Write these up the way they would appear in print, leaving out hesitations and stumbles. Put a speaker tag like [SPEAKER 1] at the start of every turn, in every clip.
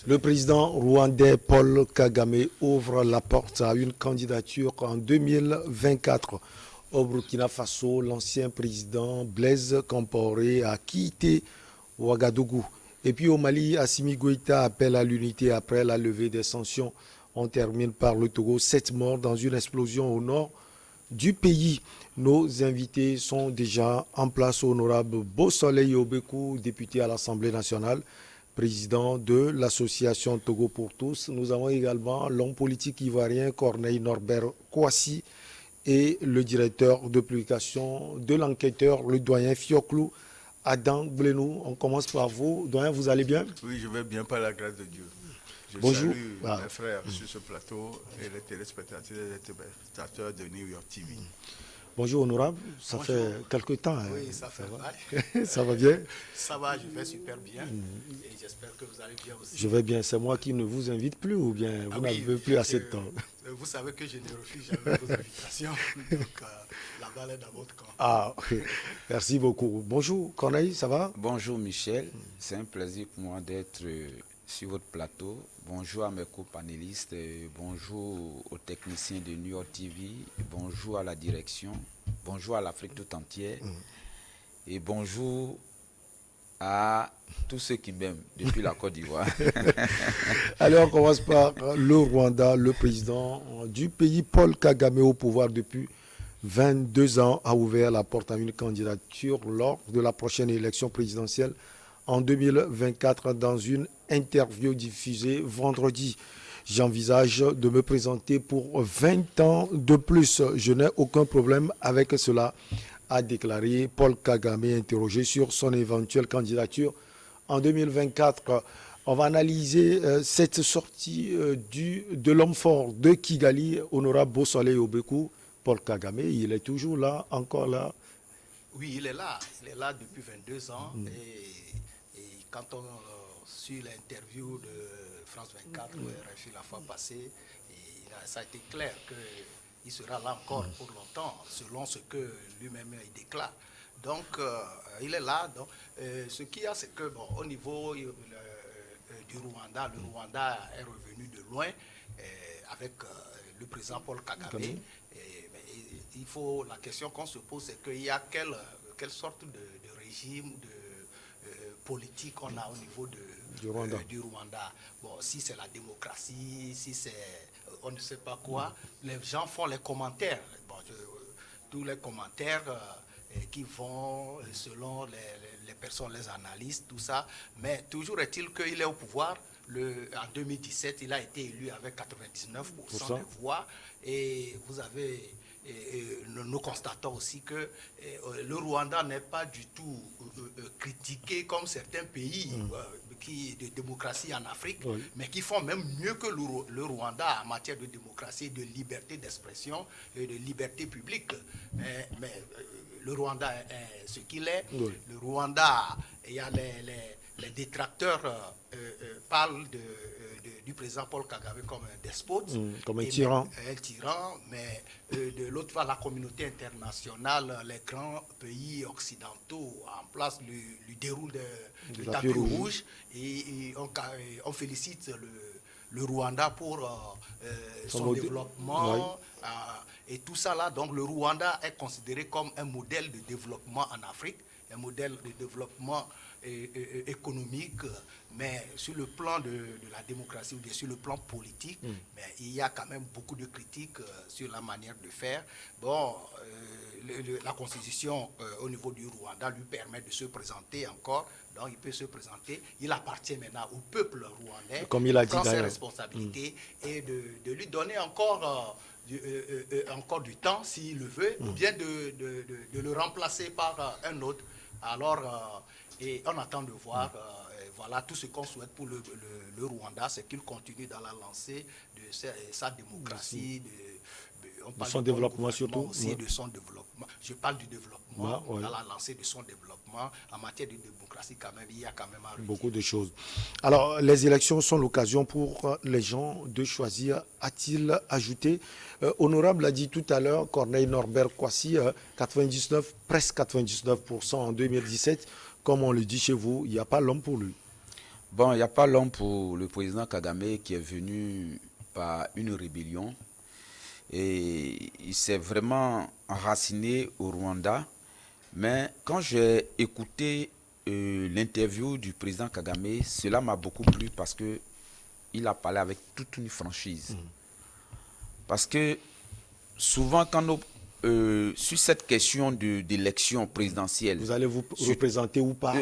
[SPEAKER 1] Le président rwandais Paul Kagame ouvre la porte à une candidature en 2024. Au Burkina Faso, l'ancien président Blaise Compaoré a quitté Ouagadougou. Et puis au Mali, Assimi Goïta appelle à l'unité après la levée des sanctions. On termine par le Togo, 7 morts dans une explosion au nord du pays. Nos invités sont déjà en place. Honorable Beausoleil Obekou, député à l'Assemblée nationale, président de l'association Togo pour tous. Nous avons également l'homme politique ivoirien Corneille Norbert Kouassi et le directeur de publication de l'enquêteur, le doyen Fioklou Adam Blenou. On commence par vous. Doyen, vous allez bien?
[SPEAKER 2] Oui, je vais bien par la grâce de Dieu. Je
[SPEAKER 1] Bonjour.
[SPEAKER 2] salue mes frères sur ce plateau et les téléspectateurs et les téléspectateurs de New York TV.
[SPEAKER 1] Bonjour honorable, ça
[SPEAKER 3] Bonjour.
[SPEAKER 1] fait quelque temps.
[SPEAKER 3] Oui, ça fait mal.
[SPEAKER 1] Ça va bien?
[SPEAKER 3] Ça va, je vais super bien. Et j'espère que vous allez bien aussi.
[SPEAKER 1] Je vais bien, c'est moi qui ne vous invite plus ou bien vous n'avez plus assez de temps?
[SPEAKER 3] Vous savez que je ne refuse jamais vos invitations. Donc la balle est dans votre camp.
[SPEAKER 1] Ah, merci beaucoup. Bonjour Corneille, ça va?
[SPEAKER 4] Bonjour Michel, c'est un plaisir pour moi d'être sur votre plateau. Bonjour à mes co-panélistes, bonjour aux techniciens de New York TV, bonjour à la direction, bonjour à l'Afrique tout entière et bonjour à tous ceux qui m'aiment depuis la Côte d'Ivoire.
[SPEAKER 1] Allez, on commence par le Rwanda. Le président du pays, Paul Kagame, au pouvoir depuis 22 ans, a ouvert la porte à une candidature lors de la prochaine élection présidentielle en 2024 dans une interview diffusée vendredi. J'envisage de me présenter pour 20 ans de plus. Je n'ai aucun problème avec cela, a déclaré Paul Kagame, interrogé sur son éventuelle candidature en 2024. On va analyser cette sortie de l'homme fort de Kigali, honorable Beausoleil Obekou. Paul Kagame, il est toujours là, encore là.
[SPEAKER 3] Oui, il est là depuis 22 ans. Et quand on suit l'interview de France 24, RFI la fois passée, ça a été clair qu'il sera là encore pour longtemps, selon ce que lui-même il déclare. Donc, il est là. Donc, ce qu'il y a, c'est que au niveau du Rwanda, le Rwanda est revenu de loin avec le président Paul Kagame. La question qu'on se pose, c'est qu'il y a quelle sorte de régime, de politique on a au niveau du Rwanda. Bon, si c'est la démocratie, si c'est on ne sait pas quoi, les gens font les commentaires. Bon, tous les commentaires qui vont selon les personnes, les analystes, tout ça. Mais toujours est-il qu'il est au pouvoir. En 2017, il a été élu avec 99% des voix. Et vous avez... nous constatons aussi que le Rwanda n'est pas du tout critiqué comme certains pays de démocratie en Afrique, mais qui font même mieux que le Rwanda en matière de démocratie, de liberté d'expression et de liberté publique. Mais le Rwanda est ce qu'il est. Le Rwanda, il y a les détracteurs parlent du président Paul Kagame comme un despote,
[SPEAKER 1] comme un tyran.
[SPEAKER 3] Mais de l'autre part, la communauté internationale, les grands pays occidentaux en place lui déroulent le tapis rouge et on félicite le Rwanda pour son développement. Et tout ça là, donc le Rwanda est considéré comme un modèle de développement en Afrique, un modèle de développement économique, mais sur le plan de la démocratie ou sur le plan politique, mais il y a quand même beaucoup de critiques sur la manière de faire. Bon, la constitution au niveau du Rwanda lui permet de se présenter encore, donc il peut se présenter. Il appartient maintenant au peuple rwandais,
[SPEAKER 1] comme il a dit,
[SPEAKER 3] prendre ses responsabilités et de lui donner encore du temps s'il le veut, ou bien de le remplacer par un autre. Alors, et on attend de voir, voilà, tout ce qu'on souhaite pour le Rwanda, c'est qu'il continue dans la lancée de sa démocratie,
[SPEAKER 1] de son développement surtout.
[SPEAKER 3] Aussi de son développement. Je parle du développement, dans la lancée de son développement. En matière de démocratie, quand même, il y a quand même
[SPEAKER 1] beaucoup de choses. Alors, les élections sont l'occasion pour les gens de choisir, a-t-il ajouté. Honorable a dit tout à l'heure, Corneille Norbert Kouassi, presque 99% en 2017. Comme on le dit chez vous, il n'y a pas l'homme pour lui.
[SPEAKER 4] Bon, il n'y a pas long pour le président Kagame qui est venu par une rébellion et il s'est vraiment enraciné au Rwanda. Mais quand j'ai écouté l'interview du président Kagame, cela m'a beaucoup plu parce que il a parlé avec toute une franchise. Parce que souvent, quand sur cette question d'élection présidentielle,
[SPEAKER 1] vous allez vous représenter ou pas?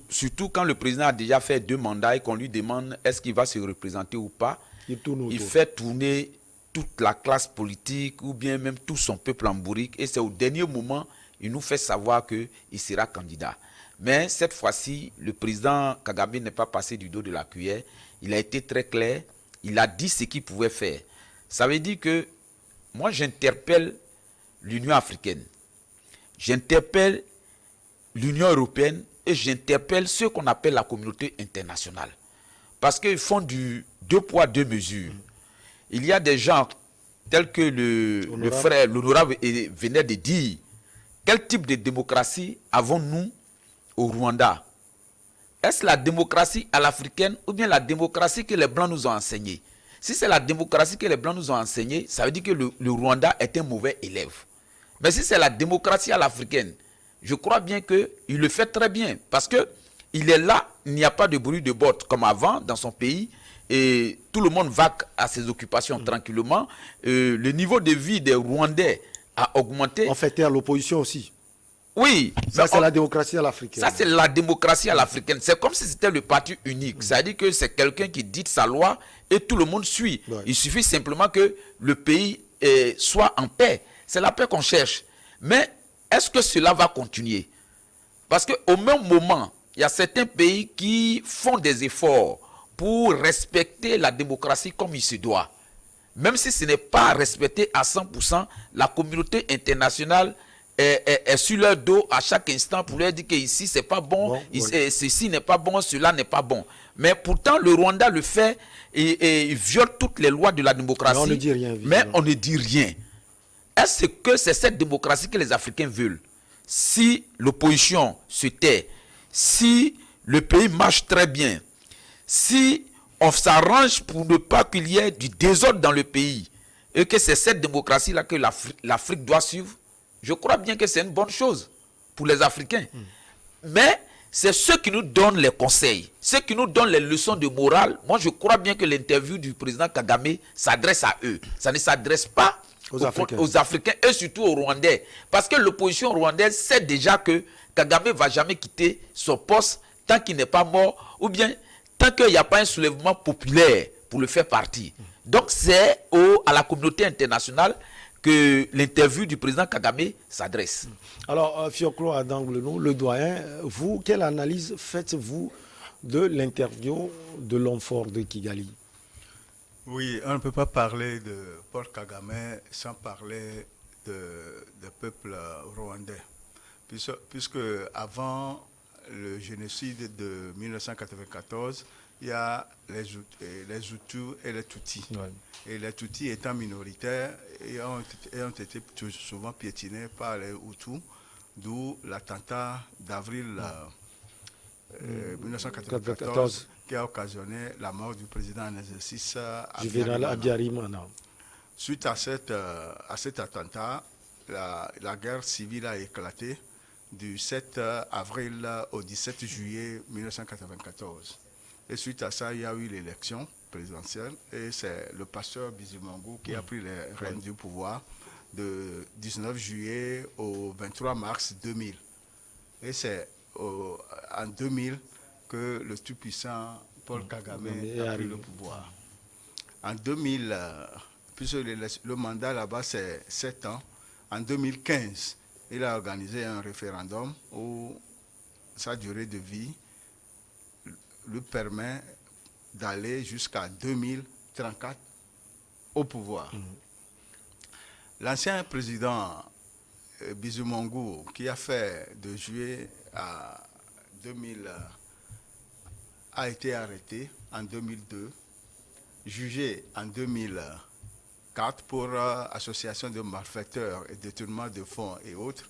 [SPEAKER 4] Surtout quand le président a déjà fait 2 mandats et qu'on lui demande est-ce qu'il va se représenter ou pas, il fait tourner toute la classe politique ou bien même tout son peuple en bourrique. Et c'est au dernier moment, il nous fait savoir qu'il sera candidat. Mais cette fois-ci, le président Kagame n'est pas passé du dos de la cuillère. Il a été très clair. Il a dit ce qu'il pouvait faire. Ça veut dire que moi, j'interpelle l'Union africaine. J'interpelle l'Union européenne et j'interpelle ceux qu'on appelle la communauté internationale. Parce qu'ils font du 2 poids 2 mesures. Il y a des gens tels que le frère, l'honorable venait de dire, quel type de démocratie avons-nous au Rwanda? Est-ce la démocratie à l'africaine ou bien la démocratie que les Blancs nous ont enseignée? Si c'est la démocratie que les Blancs nous ont enseignée, ça veut dire que le Rwanda est un mauvais élève. Mais si c'est la démocratie à l'africaine, je crois bien qu'il le fait très bien. Parce qu'il est là, il n'y a pas de bruit de bottes comme avant dans son pays. Et tout le monde va à ses occupations tranquillement. Le niveau de vie des Rwandais a augmenté.
[SPEAKER 1] On fait taire l'opposition aussi.
[SPEAKER 4] Oui.
[SPEAKER 1] Ça, c'est la démocratie à l'africaine.
[SPEAKER 4] Ça, c'est la démocratie à l'africaine. C'est comme si c'était le parti unique. C'est-à-dire que c'est quelqu'un qui dit sa loi et tout le monde suit. Ouais. Il suffit simplement que le pays soit en paix. C'est la paix qu'on cherche. Mais est-ce que cela va continuer? Parce qu'au même moment, il y a certains pays qui font des efforts pour respecter la démocratie comme il se doit. Même si ce n'est pas respecté à 100%, la communauté internationale est sur leur dos à chaque instant pour leur dire que ici c'est pas bon, ceci n'est pas bon, cela n'est pas bon. Mais pourtant le Rwanda le fait et il viole toutes les lois de la démocratie.
[SPEAKER 1] Mais on ne dit rien.
[SPEAKER 4] Mais on ne dit rien. Est-ce que c'est cette démocratie que les Africains veulent? Si l'opposition se tait, si le pays marche très bien, si on s'arrange pour ne pas qu'il y ait du désordre dans le pays et que c'est cette démocratie-là que l'Afrique doit suivre, je crois bien que c'est une bonne chose pour les Africains. Mais c'est ceux qui nous donnent les conseils, ceux qui nous donnent les leçons de morale. Moi, je crois bien que l'interview du président Kagame s'adresse à eux. Ça ne s'adresse pas aux Africains et surtout aux Rwandais. Parce que l'opposition rwandaise sait déjà que Kagame ne va jamais quitter son poste tant qu'il n'est pas mort ou bien tant qu'il n'y a pas un soulèvement populaire pour le faire partir. Donc c'est à la communauté internationale que l'interview du président Kagame s'adresse.
[SPEAKER 1] Alors, Fioklo Adanglenou, le doyen, vous, quelle analyse faites-vous de l'interview de l'homme fort de Kigali?
[SPEAKER 2] Oui, on ne peut pas parler de Paul Kagame sans parler du peuple rwandais. Puisque avant le génocide de 1994, il y a les Hutus et les Tutsis. Ouais. Et les Tutsis étant minoritaires et ont été souvent piétinés par les Hutus, d'où l'attentat d'avril 1994 qui a occasionné la mort du président en exercice
[SPEAKER 1] Juvénal Habyarimana.
[SPEAKER 2] Suite à cet attentat, la guerre civile a éclaté du 7 avril au 17 juillet 1994. Et suite à ça, il y a eu l'élection présidentielle et c'est le pasteur Bizimungu qui a pris les rênes du pouvoir de 19 juillet au 23 mars 2000. Et c'est en 2000 que le tout-puissant Paul Kagame a pris le pouvoir. En 2000, puisque le mandat là-bas c'est 7 ans, en 2015, il a organisé un référendum où sa durée de vie lui permet d'aller jusqu'à 2034 au pouvoir. L'ancien président Bizimungu, qui a fait de juillet à 2000, a été arrêté en 2002, jugé en 2004 pour association de malfaiteurs et détournement de fonds et autres,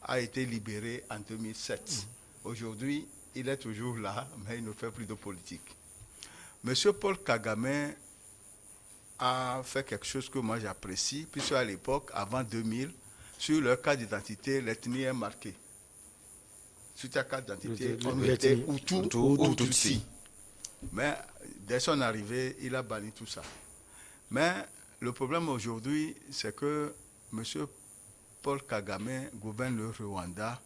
[SPEAKER 2] a été libéré en 2007. Aujourd'hui, il est toujours là, mais il ne fait plus de politique. Monsieur Paul Kagame a fait quelque chose que moi j'apprécie, puisque à l'époque, avant 2000, sur leur carte d'identité, l'ethnie est marquée. Sur ta carte d'identité, on mettait Hutu ou Tutsi. Mais dès son arrivée, il a banni tout ça. Mais le problème aujourd'hui, c'est que M. Paul Kagame gouverne le Rwanda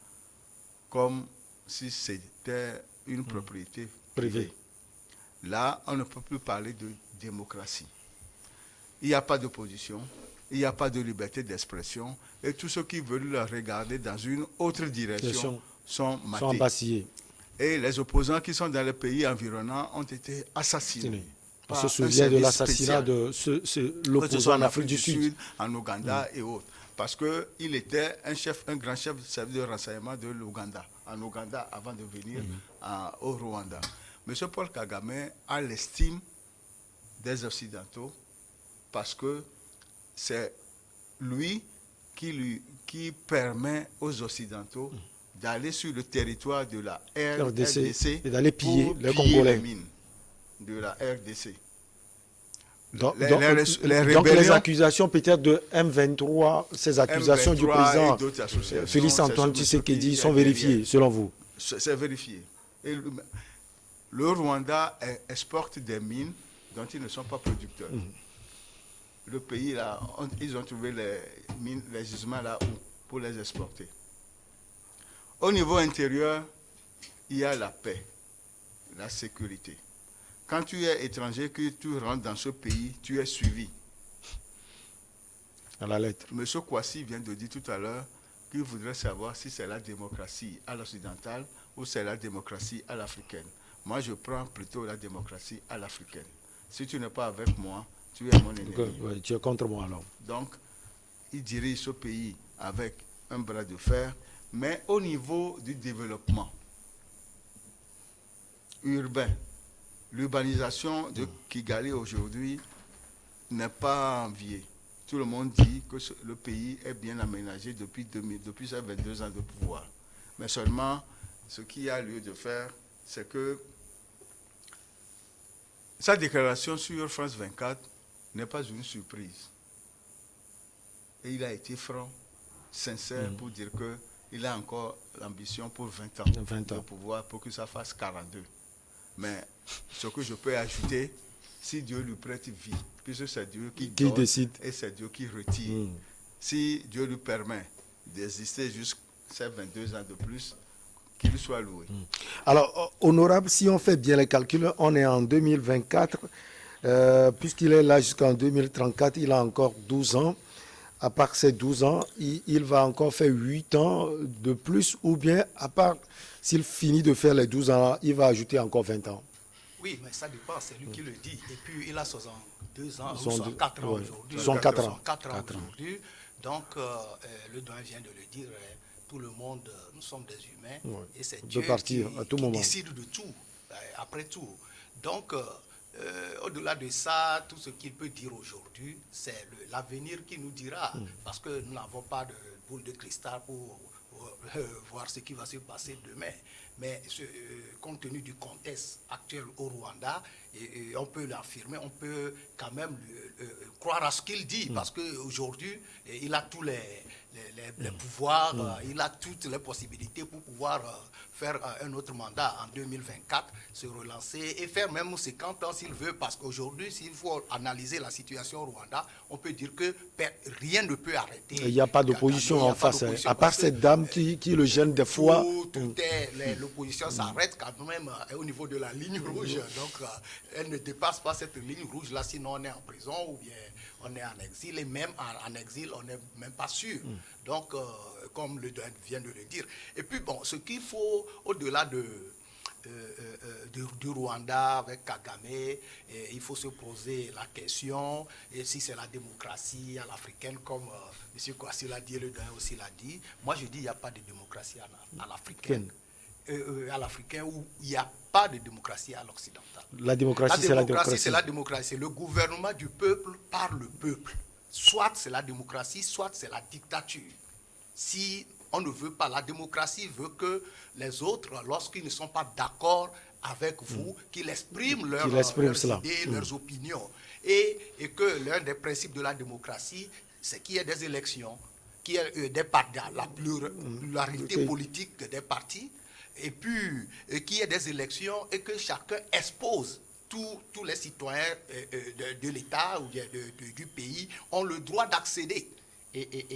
[SPEAKER 2] comme si c'était une propriété privée. Là, on ne peut plus parler de démocratie. Il n'y a pas d'opposition, il n'y a pas de liberté d'expression, et tous ceux qui veulent le regarder dans une autre direction sont matés. Et les opposants qui sont dans les pays environnants ont été assassinés.
[SPEAKER 1] On se souvient de l'assassinat de l'opposant en Afrique du Sud,
[SPEAKER 2] en Ouganda et autres. Parce qu'il était un grand chef du service de renseignement de l'Ouganda, en Ouganda, avant de venir au Rwanda. M. Paul Kagame a l'estime des Occidentaux parce que c'est lui qui permet aux Occidentaux d'aller sur le territoire de la RDC
[SPEAKER 1] et d'aller piller les
[SPEAKER 2] Congolais. Les mines de la RDC.
[SPEAKER 1] Donc les accusations peut-être de M23, ces accusations du président Félix Antoine Tshisekedi sont vérifiées, selon vous?
[SPEAKER 2] C'est vérifié. Et le Rwanda exporte des mines dont ils ne sont pas producteurs. Le pays, là, ils ont trouvé les mines, les gisements là pour les exporter. Au niveau intérieur, il y a la paix, la sécurité. Quand tu es étranger, que tu rentres dans ce pays, tu es suivi.
[SPEAKER 1] À la lettre.
[SPEAKER 2] M. Kouassi vient de dire tout à l'heure qu'il voudrait savoir si c'est la démocratie à l'occidentale ou c'est la démocratie à l'africaine. Moi, je prends plutôt la démocratie à l'africaine. Si tu n'es pas avec moi, tu es mon ennemi.
[SPEAKER 1] Oui, tu es contre moi alors.
[SPEAKER 2] Donc, il dirige ce pays avec un bras de fer, mais au niveau du développement urbain, l'urbanisation de Kigali aujourd'hui n'est pas enviée. Tout le monde dit que le pays est bien aménagé depuis ses 22 ans de pouvoir. Mais seulement, ce qu'il y a lieu de faire, c'est que sa déclaration sur France 24 n'est pas une surprise. Et il a été franc, sincère pour dire qu'il a encore l'ambition pour 20 ans de pouvoir pour que ça fasse 42. Mais ce que je peux ajouter, si Dieu lui prête vie, puisque c'est Dieu qui donne
[SPEAKER 1] décide
[SPEAKER 2] et c'est Dieu qui retire. Si Dieu lui permet d'exister jusqu'à ces 22 ans de plus, qu'il soit loué.
[SPEAKER 1] Alors, honorable, si on fait bien les calculs, on est en 2024, puisqu'il est là jusqu'en 2034, il a encore 12 ans. À part ces 12 ans, il va encore faire 8 ans de plus, ou bien, à part s'il finit de faire les 12 ans, il va ajouter encore 20 ans.
[SPEAKER 3] Oui, mais ça dépend, c'est lui qui le dit. Et puis, il a 62 ans, 64 ans aujourd'hui.
[SPEAKER 1] 64 ans.
[SPEAKER 3] 4 ans aujourd'hui. Donc, le doyen vient de le dire, tout le monde, nous sommes des humains. Et c'est Dieu qui décide de tout, après tout. Donc, au-delà de ça, tout ce qu'il peut dire aujourd'hui, c'est l'avenir qui nous dira. Parce que nous n'avons pas de boule de cristal pour voir ce qui va se passer demain. Mais compte tenu du contexte actuel au Rwanda, et on peut l'affirmer, on peut quand même croire à ce qu'il dit, parce qu'aujourd'hui, il a tous les pouvoirs, il a toutes les possibilités pour pouvoir faire un autre mandat en 2024, se relancer et faire même 50 ans s'il veut, parce qu'aujourd'hui, s'il faut analyser la situation au Rwanda, on peut dire que rien ne peut arrêter. Il
[SPEAKER 1] n'y a pas d'opposition en face, à part cette dame qui le gêne des fois.
[SPEAKER 3] L'opposition s'arrête quand même au niveau de la ligne rouge, donc elle ne dépasse pas cette ligne rouge-là, sinon on est en prison ou bien on est en exil, et même en exil, on n'est même pas sûr. Donc, comme le doyen vient de le dire. Et puis, bon, ce qu'il faut, au-delà du Rwanda avec Kagame, il faut se poser la question, et si c'est la démocratie à l'africaine, comme M. Kouassi l'a dit, le doyen aussi l'a dit. Moi, je dis qu'il n'y a pas de démocratie à l'africaine. À l'africain, où il n'y a pas de démocratie à l'occidental.
[SPEAKER 1] La démocratie, c'est la démocratie.
[SPEAKER 3] C'est la démocratie. C'est le gouvernement du peuple par le peuple. Soit c'est la démocratie, soit c'est la dictature. Si on ne veut pas. La démocratie veut que les autres, lorsqu'ils ne sont pas d'accord avec vous, qu'ils expriment leurs idées, leurs opinions. Et que l'un des principes de la démocratie, c'est qu'il y ait des élections, qu'il y ait la pluralité politique des partis, et puis qu'il y ait des élections et que chacun expose. Tous les citoyens de l'État ou du pays ont le droit d'accéder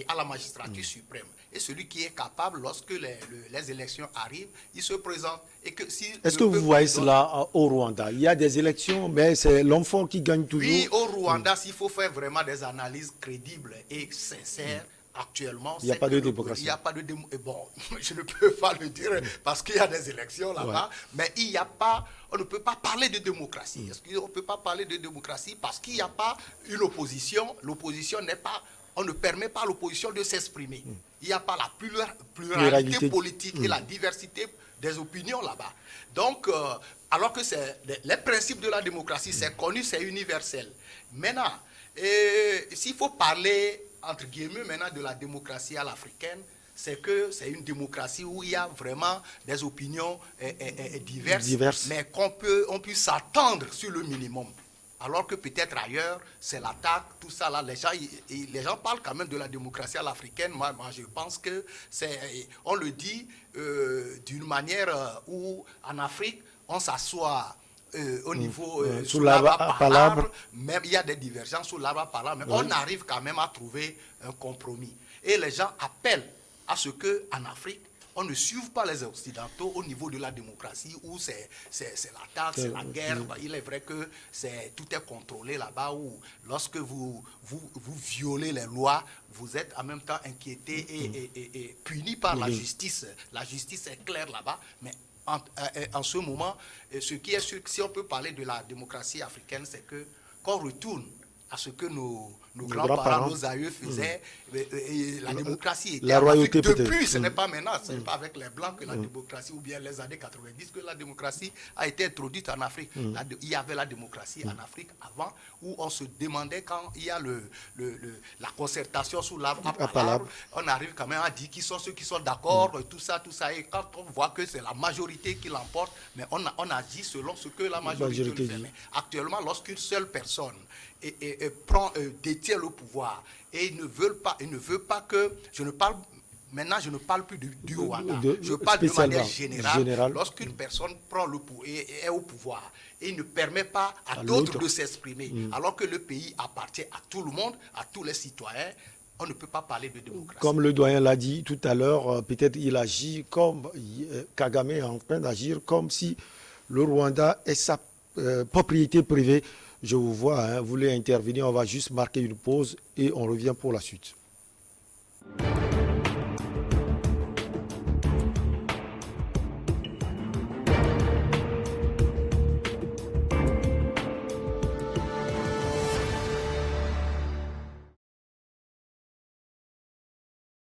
[SPEAKER 3] à la magistrature suprême. Et celui qui est capable, lorsque les élections arrivent, il se présente.
[SPEAKER 1] Est-ce que vous voyez cela au Rwanda? Il y a des élections, mais c'est l'enfant qui gagne toujours.
[SPEAKER 3] Oui, au Rwanda, s'il faut faire vraiment des analyses crédibles et sincères, actuellement,
[SPEAKER 1] il n'y a pas de démocratie.
[SPEAKER 3] Il n'y a pas de bon, je ne peux pas le dire parce qu'il y a des élections là-bas, mais il n'y a pas, on ne peut pas parler de démocratie. On ne peut pas parler de démocratie parce qu'il n'y a pas une opposition. L'opposition n'est pas, on ne permet pas à l'opposition de s'exprimer. Il n'y a pas la pluralité politique et la diversité des opinions là-bas. Donc, alors que les principes de la démocratie, c'est connu, c'est universel. Maintenant, s'il faut parler entre guillemets maintenant de la démocratie à l'africaine, c'est que c'est une démocratie où il y a vraiment des opinions diverses, mais on peut s'attendre sur le minimum. Alors que peut-être ailleurs, c'est l'attaque, tout ça là, les gens parlent quand même de la démocratie à l'africaine. Moi, je pense que on le dit d'une manière où en Afrique, on s'assoit au niveau sous l'arbre à palabre, même il y a des divergences sous l'arbre à palabre, mais on arrive quand même à trouver un compromis. Et les gens appellent à ce qu'en Afrique, on ne suive pas les Occidentaux au niveau de la démocratie où c'est l'attaque, c'est la guerre. Il est vrai que tout est contrôlé là-bas où lorsque vous violez les lois, vous êtes en même temps inquiété et puni par la justice. La justice est claire là-bas, mais en ce moment, ce qui est sûr, si on peut parler de la démocratie africaine, c'est qu'on retourne à ce que nos grands-parents, nos aïeux faisaient. Et la démocratie était
[SPEAKER 1] la royauté
[SPEAKER 3] depuis, ce n'est pas maintenant, ce n'est pas avec les Blancs que la démocratie, ou bien les années 90 que la démocratie a été introduite en Afrique. Il y avait la démocratie en Afrique avant, où on se demandait quand il y a la concertation sous l'arbre à palabre, on arrive quand même à dire qui sont ceux qui sont d'accord, tout ça, et quand on voit que c'est la majorité qui l'emporte, mais on agit selon ce que la majorité fait. Mais actuellement, lorsqu'une seule personne détient le pouvoir et il ne veut pas que je ne parle plus du Rwanda, je parle de manière générale. Lorsqu'une personne prend le pouvoir et est au pouvoir et ne permet pas à d'autres de s'exprimer, alors que le pays appartient à tout le monde, à tous les citoyens, on ne peut pas parler de démocratie.
[SPEAKER 1] Comme le doyen l'a dit tout à l'heure, peut-être il agit comme Kagame est en train d'agir comme si le Rwanda est sa propriété privée. Je vous vois, vous voulez intervenir, on va juste marquer une pause et on revient pour la suite.